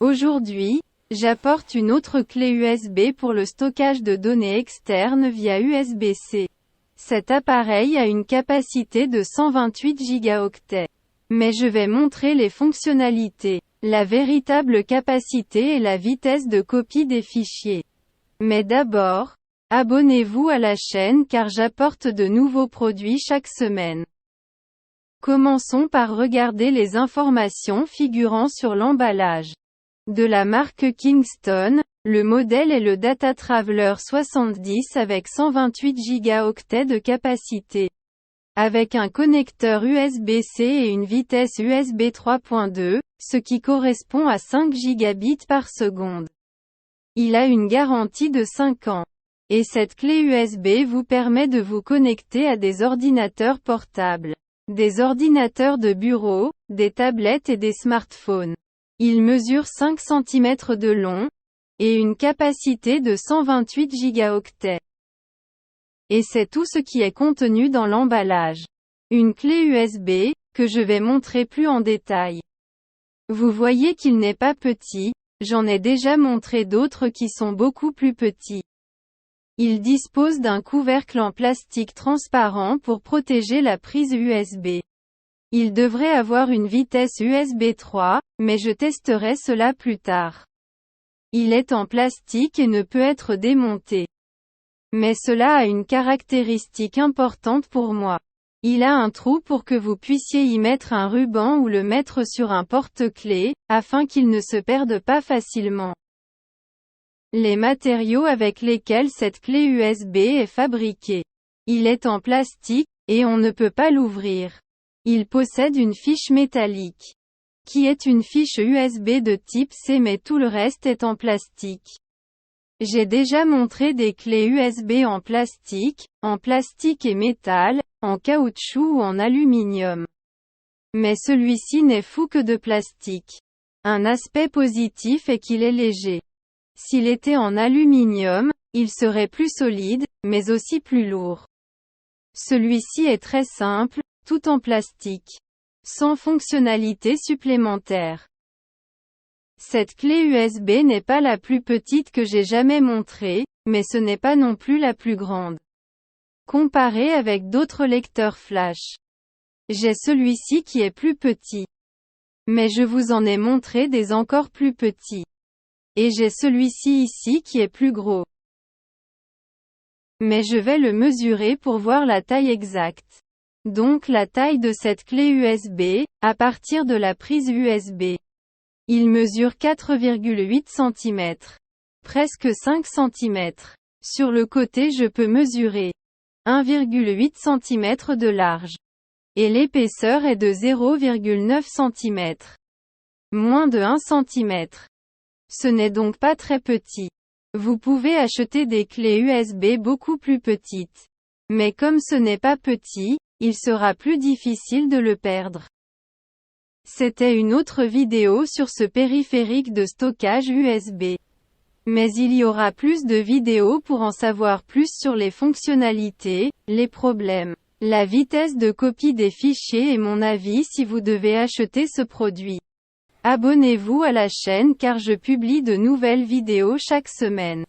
Aujourd'hui, j'apporte une autre clé USB pour le stockage de données externes via USB-C. Cet appareil a une capacité de 128 gigaoctets. Mais je vais montrer les fonctionnalités, la véritable capacité et la vitesse de copie des fichiers. Mais d'abord, abonnez-vous à la chaîne car j'apporte de nouveaux produits chaque semaine. Commençons par regarder les informations figurant sur l'emballage. De la marque Kingston, le modèle est le Data Traveler 70 avec 128 gigaoctets de capacité. Avec un connecteur USB-C et une vitesse USB 3.2, ce qui correspond à 5 gigabits par seconde. Il a une garantie de 5 ans. Et cette clé USB vous permet de vous connecter à des ordinateurs portables, des ordinateurs de bureau, des tablettes et des smartphones. Il mesure 5 cm de long, et une capacité de 128 gigaoctets. Et c'est tout ce qui est contenu dans l'emballage. Une clé USB, que je vais montrer plus en détail. Vous voyez qu'il n'est pas petit, j'en ai déjà montré d'autres qui sont beaucoup plus petits. Il dispose d'un couvercle en plastique transparent pour protéger la prise USB. Il devrait avoir une vitesse USB 3, mais je testerai cela plus tard. Il est en plastique et ne peut être démonté. Mais cela a une caractéristique importante pour moi. Il a un trou pour que vous puissiez y mettre un ruban ou le mettre sur un porte-clés, afin qu'il ne se perde pas facilement. Les matériaux avec lesquels cette clé USB est fabriquée. Il est en plastique, et on ne peut pas l'ouvrir. Il possède une fiche métallique, qui est une fiche USB de type C mais tout le reste est en plastique. J'ai déjà montré des clés USB en plastique et métal, en caoutchouc ou en aluminium. Mais celui-ci n'est fou que de plastique. Un aspect positif est qu'il est léger. S'il était en aluminium, il serait plus solide, mais aussi plus lourd. Celui-ci est très simple, tout en plastique, sans fonctionnalité supplémentaire. Cette clé USB n'est pas la plus petite que j'ai jamais montrée, mais ce n'est pas non plus la plus grande. Comparé avec d'autres lecteurs flash. J'ai celui-ci qui est plus petit. Mais je vous en ai montré des encore plus petits. Et j'ai celui-ci ici qui est plus gros. Mais je vais le mesurer pour voir la taille exacte. Donc la taille de cette clé USB, à partir de la prise USB. Il mesure 4,8 cm. Presque 5 cm. Sur le côté je peux mesurer 1,8 cm de large. Et l'épaisseur est de 0,9 cm. Moins de 1 cm. Ce n'est donc pas très petit. Vous pouvez acheter des clés USB beaucoup plus petites. Mais comme ce n'est pas petit, il sera plus difficile de le perdre. C'était une autre vidéo sur ce périphérique de stockage USB. Mais il y aura plus de vidéos pour en savoir plus sur les fonctionnalités, les problèmes, la vitesse de copie des fichiers et mon avis si vous devez acheter ce produit. Abonnez-vous à la chaîne car je publie de nouvelles vidéos chaque semaine.